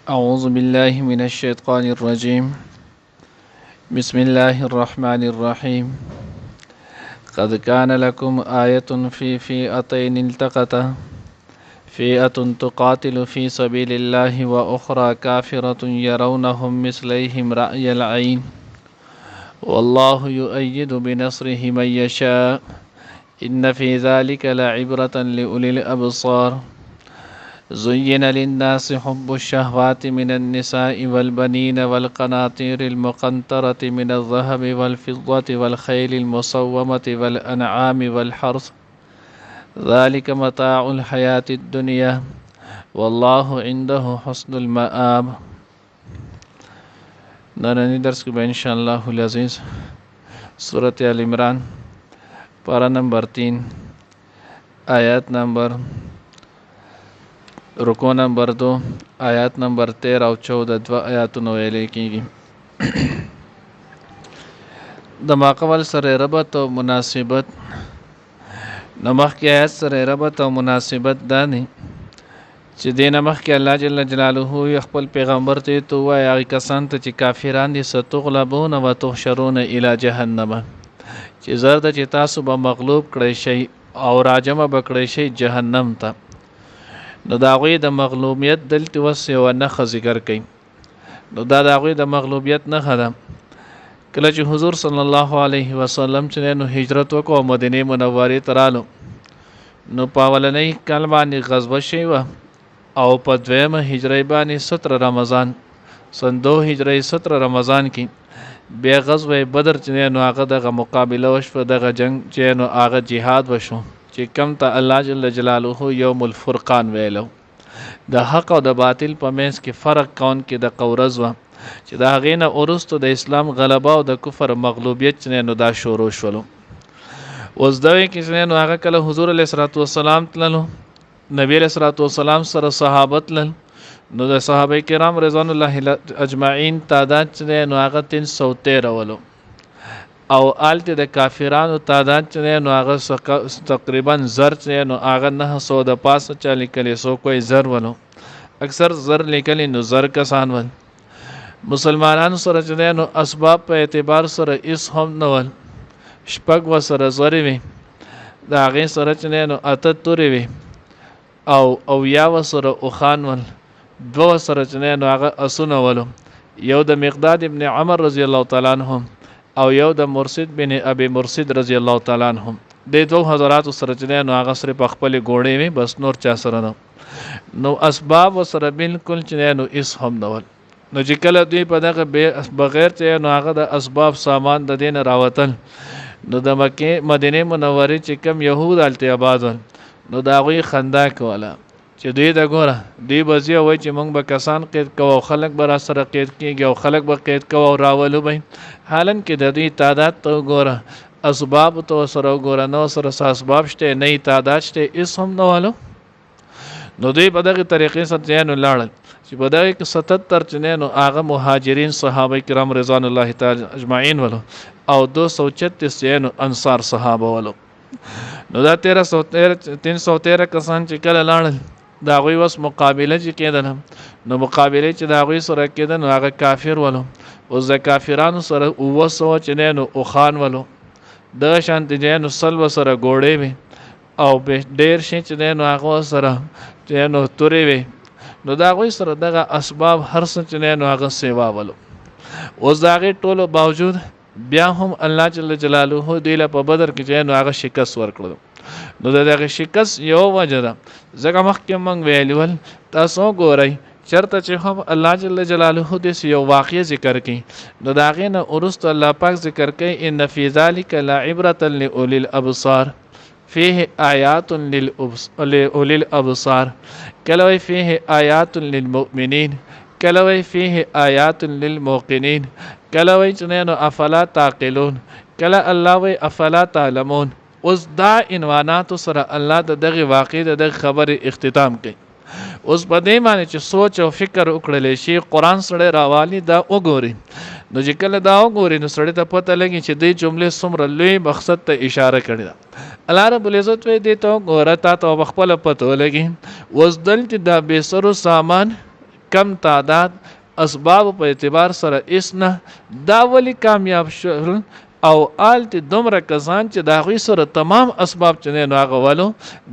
أعوذ بالله من الشيطان الرجيم. بسم الله الرحمن الرحيم. قد كان لكم آية في فئتين التقتا فئة تقاتل في سبيل الله وأخرى كافرة يرونهم مثليهم رأي العين والله يؤيد بنصره من يشاء إن في ذلك لعبرة لأولي الأبصار. زين للناس حب الشهوات من النساء والبنين والقناطير المقنطرة من الذهب والفضة والخيل المصومة والأنعام والحرث ذلك متاع الحياة الدنيا والله عنده حسن المآب. نرانی درس کو انشاءاللہ العزیز سورة آل عمران پارہ نمبر 3 آیات نمبر رکو نمبر 2 آیات نمبر 13 او 14 دو آیاتونو ویلې کیږي. د ماقبل سره ربط او مناسبت نمخ کی آیات سره ربط او مناسبت دانی چې دینه مخ کې الله جل جلاله خپل پیغمبر ته تو وای هغه کسان ته چې کافران دي ستغلبون و تحشرون الی جهنم چې زرد چې تاسو به مغلوب کړئ شي او راجمه بکړئ شي جهنم ته. نو دا غوی د مغلوبیت دلته وسه و نه ذکر کړي. نو دا غوی د مغلوبیت نه خدام کله چې حضور صلی الله علیه وسلم چې نو هجرت وکړو مدینه منوره ته رالو نو پاولنې کلمه غزوه شي و او په دویمه هجری باندې 17 رمضان سن 2 هجری 17 رمضان کې بیا غزوه بدر چې نو هغه دغه مقابله وشو دغه جنگ چې نو هغه جهاد وشو چې کم ته الله جل جلاله یوم الفرقان ویلو د حق او د باطل په منځ کې فرق کون کې د قورز و چې دا غینه اورستو د اسلام غلبه او د کفر مغلوبیت چې نو دا شروع شولو. اوس دوی کې نو هغه کله حضور علیه الصلاۃ والسلام تللو نبی علیہ الصلوۃ والسلام سره صحابت لن نو د صحابه کرام رضوان الله اجمعین تعداد چې نو هغه 313 ولو او آلته د کافرانو تعداد چې نو هغه تقریبا زر چې نو هغه 900 د پاسه چالي کلی سو کوئی زر ولو اکثر زر لیکلی نو زر کسان ول. مسلمانانو سره چې نو اسباب په اعتبار سره اس هم نو ول شپږ وسره زری وي دا غي سره چې نو اته توري وي او یا وسره او خان ول دو سره چې نو هغه اسونه ولو یو د مقداد ابن عمر رضی الله تعالی عنهم او یو د مرشد بن ابي مرشد رضی الله تعالی عنهم د دوه حضرات سره چې نو هغه سره په خپل ګوړې وي بس نور چا سره نو اسباب سره بالکل چې نو اس هم نو نو چې کله دوی په دغه بغیر چې نو هغه د اسباب سامان د دین راوتل نو د مکه مدینه منوره چې کم يهود الته آباد نو دا غوی خندا کوله چې دوی د ګوره دوی بزی وای چې موږ به کسان قید کوو خلک به را سره قید کیږي او خلک به قید کوو او راولو به حالن کې د دوی تعداد ته ګوره اسباب ته سره ګوره نو سره اسباب شته نه تعداد شته اس هم نو والو. نو دوی په دغه طریقې سره نو لاړل چې په دغه کې 77 چې نو هغه مهاجرین صحابه کرام رضوان الله تعالی اجمعین ولو او 236 نو انصار صحابه ولو. نو دا 313 کسان چې کله لاړل دا غوی وس مقابله چې کېدل نو مقابله چې دا غوی سره کېدل نو هغه کافر ولو او ز کافرانو سره وسو چې نو او خان ولو د شانت چې نو سلو سره ګوړې وي او به ډیر شي چې نو هغه سره چې نو توري وي نو دا غوی سره دغه اسباب هر څه چې نو هغه سیوا ولو. اوس دا غي ټولو باوجود بیا هم الله جل جلاله دی له په بدر کې چې نو هغه شکست ورکړو. نو دغه شکست یو وجه ده ځکه مخکې مونږ ویلول تاسو ګورئ چرته چې هم الله جل جلاله دې یو واقعي ذکر کړي نو دا غینه ورست الله پاک ذکر کوي ان فی ذلک لعبرة لأولی الابصار فيه آیات لأولی الابصار کله فيه آیات للمؤمنین کله فيه آیات للموقنین کله وی چې نو افلا تعقلون کله الله وی افلا تعلمون. اوس دا عنوانات سره الله د دغه واقع د خبره اختتام کوي. اوس په دې معنی چې سوچ او فکر وکړل شي قران سره راوالي دا وګوري نو چې کله دا وګوري نو سره ته پته لګي چې دې جمله څومره لوی مقصد ته اشاره کړی ده. الله رب العزت وی دې ته ګورتا ته خپل پته لګي اوس دلته دا به سر سامان کم تعداد اسباب په اعتبار سره اسنه دا ولی کامیاب شول او آلت دومره کسان چې د هغوی سره تمام اسباب چې نه نو هغه ولو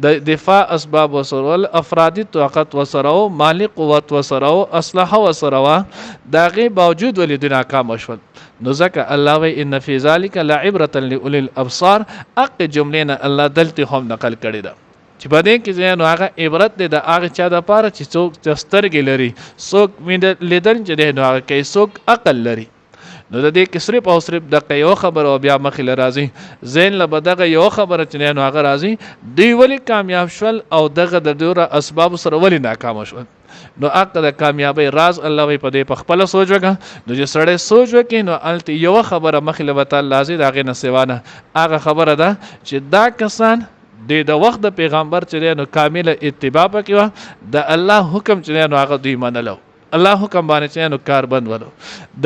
د دفاع اسباب وسره ول افرادي طاقت وسره او مالی قوت وسره او اسلحه وسره د هغې باوجود ولې دوی ناکام شول نو ځکه الله وی ان فی ذلک لعبرة لاولی الابصار اق جملې نه الله دلته هم نقل کړی ده چې په دې کې نو هغه عبرت دی د هغه چا د پاره چې څوک سترګې لري څوک لیدل چې دی نو هغه کوي څوک عقل لري نو د دې کې صرف او صرف دغه یو خبر او بیا مخې له راځي زین له بدغه یو خبره چې نو هغه راځي دوی ولی کامیاب شول او دغه د دوره اسباب سره ولی ناکام شول نو هغه د کامیابی راز الله وی په دې په خپل سوچ وکړه نو چې سړی سوچ وکړي نو الته یو خبره مخې له وته لازم دغه نه سیوانه هغه خبره ده چې دا کسان د وخت د پیغمبر چې نو کامل اتباع وکړه د الله حکم چې نو هغه دوی منلو الله حکم باندې چې نو کار بند ولو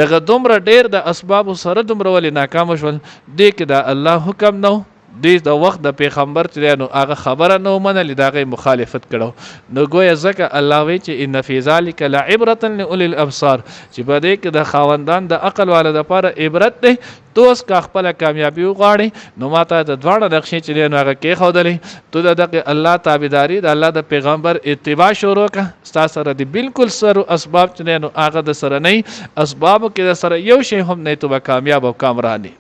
دغه دومره ډیر د اسباب سره دومره ولې ناکام شول دې کې د الله حکم نو دې د وخت د پیغمبر چې نو هغه خبره نو منلې دغه مخالفت کړو نو ګویا ځکه الله وی چې ان فی ذلک لعبرة لاولی الابصار چې په دې کې د خاوندان د عقل والو لپاره عبرت دی توس کا خپل کامیابی وغواړي نو ماته د دواړه نقشې چې نو هغه کې خودلې تو دغه الله تابعداري د الله د پیغمبر اتباع شروع کا ستا سره دی بالکل سره اسباب چې نو هغه د سره نه اسباب کې د سره یو شی هم نه تو کامیاب او کامرانی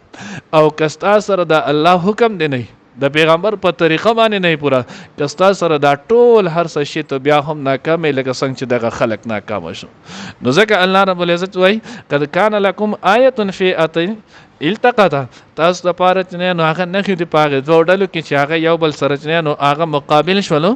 او کستا سره د الله حکم دی نه د پیغمبر په طریقه باندې نه پورا کستا سره دا ټول هر څه شی ته بیا هم ناکام لکه څنګه چې دغه خلق ناکام شو نو ځکه الله رب العزت وای قد کان لکم آیه فئه التقطا تاسو د پاره چې نو هغه نه خېدي پاغه دوه ډلو کې چې هغه یو بل سره چې نو هغه مقابل شولو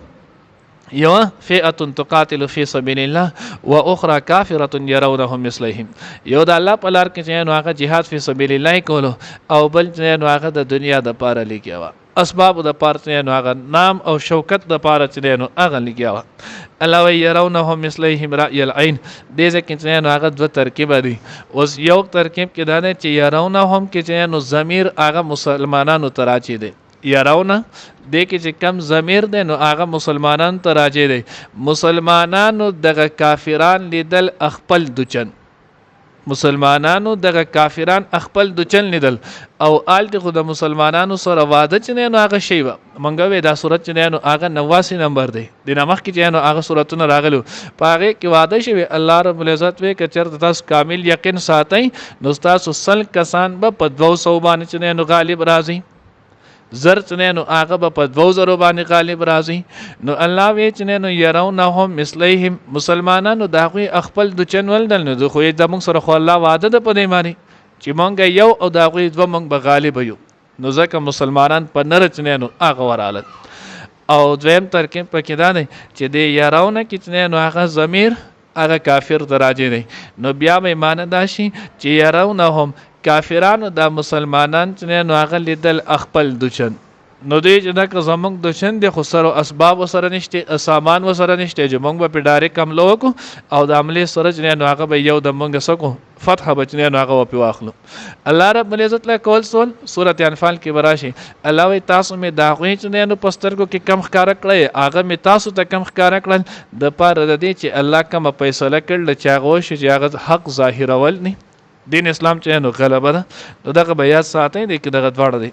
یو فئه تقاتل فی سبیل الله واخرى کافره يرونهم مثلهم یو د الله په لار کې چې نو هغه jihad فی سبیل الله کولو او بل چې نو هغه د دنیا د پاره لیکوا اسباب د پاره نو هغه نام او شوکت د پاره چې نو هغه لیکوا الله وی يرونهم مثلهم رأي العين دې ځکه چې نو هغه دوه ترکیب دي اوس یو ترکیب کې دا نه چې يرونهم کې چې نو ضمیر هغه مسلمانانو تراچي دي يرونه دې کې چې کم ضمیر دی نو هغه مسلمانانو ته راځي دی مسلمانانو دغه کافران لیدل خپل دچن مسلمانانو دغه کافران خپل دچن لیدل او آلت خو د مسلمانانو سره واده چې نو هغه شی و منګه وې دا صورت چې نو هغه 89 نمبر دی د نامخ کې چې نو هغه صورتونه راغلو پاره کې واده شوی الله رب العزت وې ک چرته تاسو کامل یقین ساتئ نو تاسو سل کسان به په 200 باندې چې نو غالب راځي زر چې نو هغه په 2000 باندې غالب راځي نو الله وی چې نو يرونهم مثلهم مسلمانانو دا خو خپل د چنول دل نو خو د موږ سره خو الله وعده ده په دې باندې چې مونږ یو او دا خو دوه مونږ به غالب یو نو ځکه مسلمانان په نر چې نو هغه ورالت او دویم ترکیب پکې دا دی چې د يرونه کې نو هغه ضمیر هغه کافر دراجه دی نو بیا به معنی دا شي چې يرونهم کافرانو د مسلمانان چې نو هغه لیدل خپل دچن نو دوی چې دا زمونږ دشن دي خو سره اسباب سره نشته سامان سره نشته چې مونږ به په ډایرک حمله وکړو او د عملي سره چې نو هغه به یو د مونږ سکو فتح بچنه نو هغه په واخلو الله رب العزت له کول سول سورته انفال کې براشي الله وی تاسو می دا غوي چې نو پسترګو کې کم ښکارا کړی هغه می تاسو ته کم ښکارا کړل د پاره د دې چې الله کوم فیصله کړل چې هغه شي چې هغه حق ظاهرول نه دین اسلام چې نو غلبه ده نو دغه بیا ساتي د کې دغه دواړه دي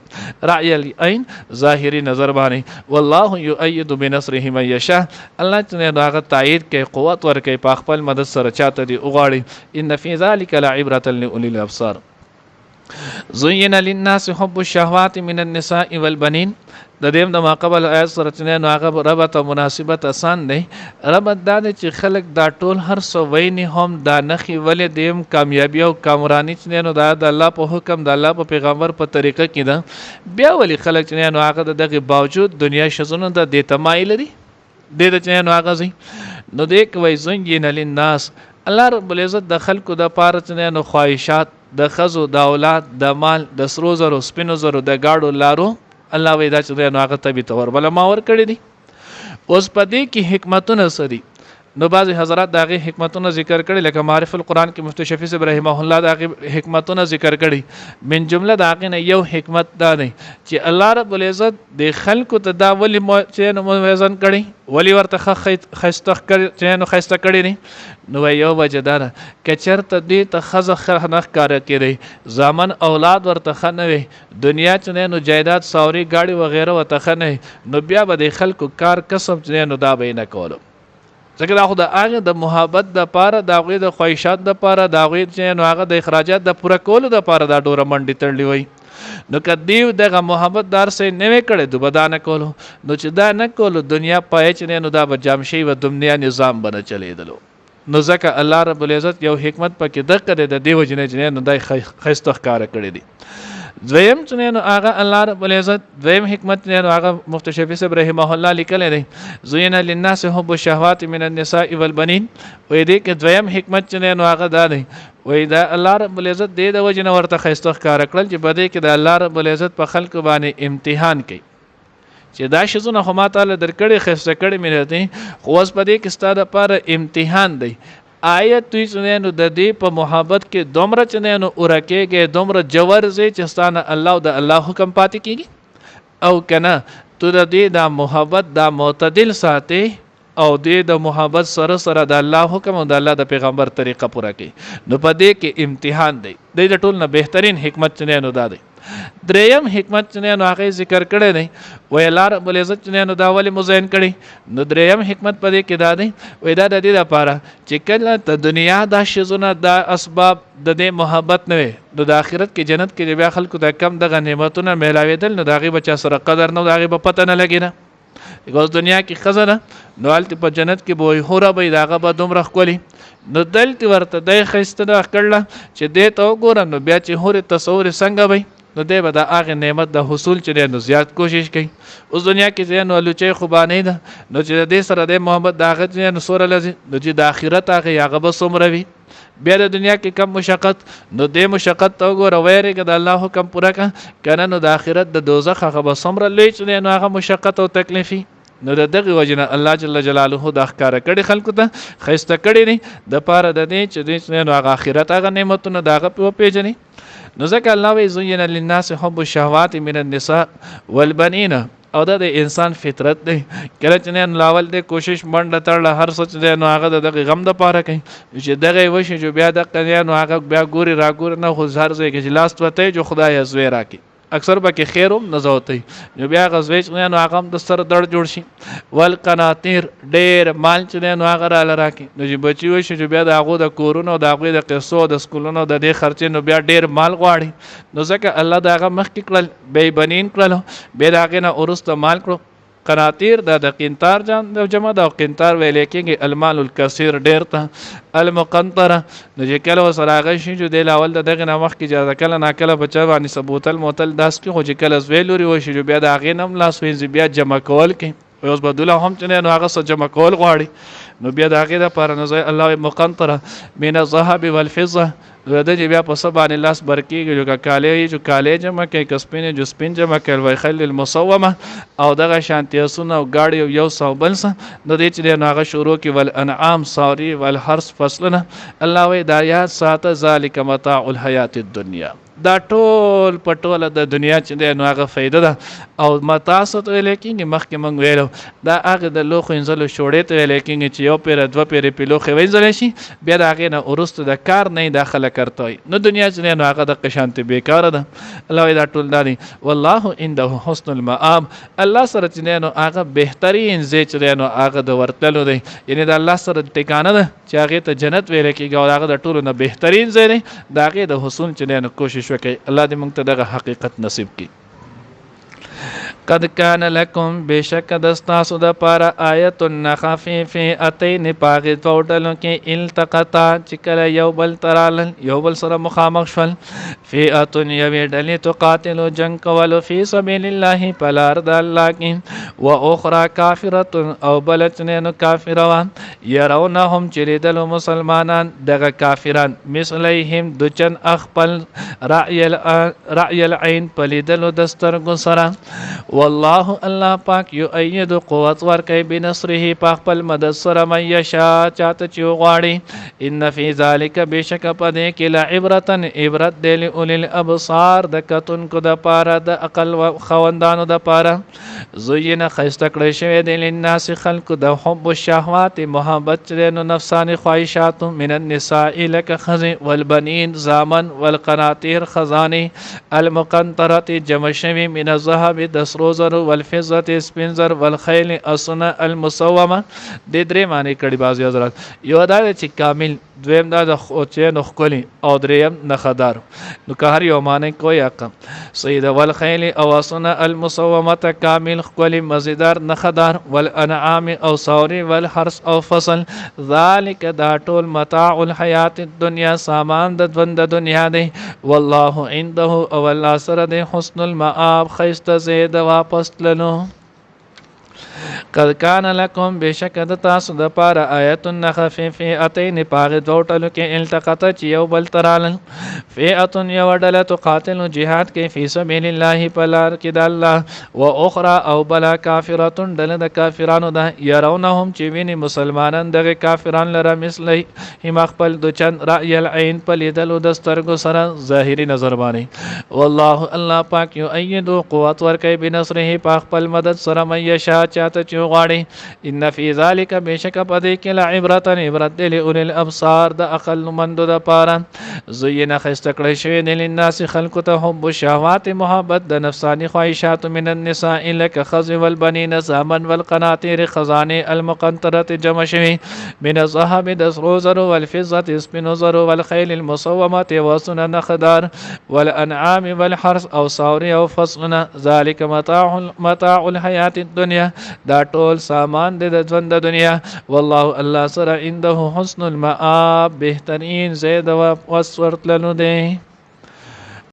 رأي العين ظاهري نظر باندې والله يؤيد بنصره من يشاء الله چې نو هغه تایید کوي قوت ورکوي په خپل مدد سره چاته دی وغاړي ان في ذلك لعبرة لاولي الابصار زين للناس حب الشهوات من النساء والبنين د دې د ماقبل آیات سره چې نو هغه ربط او مناسبت آسان دی ربط دا چې خلق دا ټول هر څو ویني هم دا نخي ولې دیم کامیابی او کامرانی چې نو دا د الله په حکم د الله په پیغمبر په طریقه کې دا بیا ولی خلق چې نو هغه دغه باوجود دنیا شزونه د دې تمایل لري د دې چې نو هغه زی نو دې کوي زنګین للناس الله رب العزت د خلقو د پاره چې نو خواهشات د خزو د اولاد د مال د سرو زرو سپینو زرو د گاډو لارو الله وی دا چې نو هغه تبي تور بل ما ور کړی دي اوس پدې کې حکمتونه سدي نو بعض حضرات داغه حکمتونه ذکر کړي لکه معرف القرآن کې مفتی شفیع صاحب رحمه الله داغه حکمتونه ذکر کړي من جمله داغه نه یو حکمت دا دی چې الله رب العزت د خلکو ته دا ولی چې نو موازن کړي ولی ورته خسته کړي چې نو خسته کړي نه نو یو وجدار کچرته دې ته خزه خنخ کار کړي زامن اولاد ورته خنوي دنیا چې نو جایداد ساوري گاڑی وغیرہ ورته خنوي نو بیا به د خلکو کار کسب چې نو دا به نه کولو ځکه دا خو د هغه د محبت د پاره د هغوی د خواهشات د پاره د هغوی چې نو هغه د اخراجات د پوره کولو د پاره دا ډوره منډې تړلې وي نو که دیو دغه محبت دار سه نه کړي دو بدا نه کولو نو چې دا نه کولو دنیا پای چې نو دا به جام شي و دنیا نظام بنه چلیدلو نو ځکه الله رب العزت یو حکمت پکې دغه د دیو جنې نو دای خیسته ښکار کړی دی دویم چې نو هغه الله رب العزت دویم حکمت نو هغه مفتی شفیع صاحب رحمه الله لیکل دی زین للناس حب الشهوات من النساء والبنین وې دې کې دویم حکمت چې نو هغه دا دی وې دا الله رب العزت دې د وجنه ورته خیسته ښکار کړل چې بده کې د الله رب العزت په خلق باندې امتحان کوي چې دا شزونه خو ما تعالی درکړي خیسته کړي مې راته خو اوس په دې کې ستاسو لپاره امتحان دی آیت توی چنینو د دې په محبت کې دومره چنینو ورکېږي دومره جوور زی چې ستانه الله او د الله حکم پاتې کیږي او کنه تو د دې د محبت د معتدل ساتي او د محبت سره سره د الله حکم او د الله د پیغمبر طریقه پوره کوي نو په دې کې امتحان دی د ټول نه بهترین حکمت چنینو دا دی دریم حکمت چنینو هغه ذکر کړی دی وای الله رب العزت چنینو دا ولې مزین کړي نو دریم حکمت په دې کې دا دی وای دا د دې لپاره چې کله د دنیا د شزونه د اسباب د دې محبت نه وي نو د آخرت کې جنت کې بیا خلکو ته کم دغه نعمتونه میلاویدل نو دغه بچا سره قدر نه دغه په پته نه لګی نه دغه دنیا کې خزانه نو الته په جنت کې به هورا به دغه به دومره خولي نو دلته ورته د خسته د کړل چې دې ته وګورم نو بیا چې هورې تصور څنګه وي نو دی به د هغه نعمت د حصول چې نو زیات کوشش کوي اوس دنیا کې چې نو لوچي خوبانه ده نو چې دې سره د محمد داغه چې نو سور لذي نو چې د آخرت هغه هغه به څومره وي بیا د دنیا کې کم مشقت نو د مشقت ته وګوره وایره کې د الله حکم پوره کنه نو د آخرت د دوزخ هغه به څومره لوی چې نو هغه مشقت او تکلیفي نو دغه وجنه الله جل جلاله د ښکارا کړي خلکو ته خسته کړي نه د پاره د دې چې نو هغه آخرت هغه نعمتونه دغه په پیژني نو ځکه الله وی زین للناس حب الشهوات من النساء والبنین او دا د انسان فطرت دی کله چې نه لاول د کوشش منډه تړله هر څه چې نو هغه د غم د پاره کوي چې دغه وشي جو بیا د نو هغه بیا ګوري را ګور نه خو زهر ځای کې لاس وته جو خدای زوی راکي اکثر به کې خیروم نزوتي نو بیا غزوی چې نو هغه د سر دړ جوړ شي والقناطیر ډیر مال چې نو هغه را لراکي نو چې بچي وشي چې بیا د هغه د کورونو د هغه د قصو د سکولونو د دې خرچې نو بیا ډیر مال غواړي نو ځکه الله دا هغه مخ کې کړل بے بنین کړل به دا هغه نه ورسته مال کړو قناطیر د قنطار جمع د قنطار ویل کېږي المال الکثیر ډیر ته المقنطره نو چې کله سره هغه شي چې د لاول دغه نه مخ کې اجازه کله نه کله بچا باندې ثبوتل معتل داس کې خو چې کله زویلوري وشي چې بیا د هغه نم لاس وینځي بیا جمع کول کې اوس بدله هم چې نو هغه سره جمع کول غواړي نو بیا د هغه لپاره نو الله مقنطره من الذهب والفضه د دې بیا په سبا لاس برکیږي جو کاله جمع کوي کسپینه جو سپین جمع کوي وای خل المصومه او دغه شانتیاسونه او گاډي یو سو بل سه د دې چې نو هغه شروع کې ول انعام صاری والحرث فصلنا الله وی د آیات ساته ذالک متاع الحیات الدنیا دا ټول پټول د دنیا چې نو هغه فائدہ ده او متاع ست لیکن مخکې مونږ ویلو دا هغه د لوخ انزل شوړې ته لیکن چې یو پیر دو پیر په لوخ وینځل شي بیا دا هغه نه ورست د کار نه داخله کوي نو دنیا چې نو هغه د قشانته بیکاره ده الله دا ټول دانی والله عنده حسن المآب الله سره چې نو هغه بهترین زی چې نو هغه د ورتلو دی یعنی د الله سره ټکانه ده چې هغه ته جنت ویل کېږي او هغه د ټولو نه بهترین زی دی دا هغه د حسن چې نو کوشش وکړي الله دې موږ ته دغه حقیقت نصیب کړي قد کان لکم بشک دستاسو د پاره آیت النخفیف اتین پاغ توټلو کې التقطا چکل یو بل ترال یو بل سره مخامخ شول فئه یوی ډلې تقاتلو جنگ کولو فی سبیل الله پلار د الله کې و اخرى کافره او بلچنه کافروا يرونهم چریدل مسلمانان دغه کافران مثلیهم دچن اخپل رأی العين پلیدلو دسترګو سره والله الله پاک یؤید قوت ورکوي بنصره په خپل مدد سره من یشاء چاته چې وغواړي ان فی ذلک بشک پدې کې لعبرة عبرت دی لأولی الابصار د کتونکو د پاره د عقل و خوندانو د پاره زین خسته کړی شوی دی للناس خلق د حب الشهوات محبت نو نفسانی خواهشات من النساء لك خزي والبنين زامن والقناطير خزاني المقنطرة جمع شوی من الذهب د سرو زرو والفضة سپین زر والخیل اسنه المسومه د درې معنی کړي بعضی حضرات یو دا چې کامل دویم دا د چې نخکلی او دریم نخدار نو که هر یو معنی کوی اقم سید والخیل او اسنه المسومه کامل خکلی مزیدار نخدار والانعام او سوری والحرس او فصل ذالک دا ټول متاع الحیات الدنیا سامان د ژوند د دنیا دی والله عنده او الله سره د حسن المآب خیسته زید واپس تللو قد کان لکم بشک د تاسو د پاره آیت النخف فئتین پاغ دوټلو کې التقط چې یو بل ترالن فئه یو ډله تقاتل جهاد کې فی سبیل الله پلار کې د الله و اخرى او بلا کافره ډله د کافرانو ده يرونهم چې ویني مسلمانان دغه کافران لره مثله هم خپل د چند رأی العين په لیدلو د سترګو سره ظاهري نظر باندې والله الله پاک یؤید قوت ورکوي بنصره په خپل مدد سره من یشاء چاته چې غواړي ان فی ذلک بشک پدې کې لعبرة عبرت دی لأولی الابصار د عقل مندو د پاره زین خسته کړی شوی دی للناس خلق ته حب الشهوات محبت د نفسانی خواهشات من النساء لك خز والبنین زامن والقناطیر خزانه المقنطرة جمع شوی من الذهب د سرو زرو والفضة سپینو زرو والخیل المسومه وسنن خدار والانعام والحرث او سوری او فصلنا ذلك متاع الحیات الدنیا دا ټول سامان د ژوند د دنیا والله الله سره عنده حسن المآب بهترین زید و وسورت لنو دی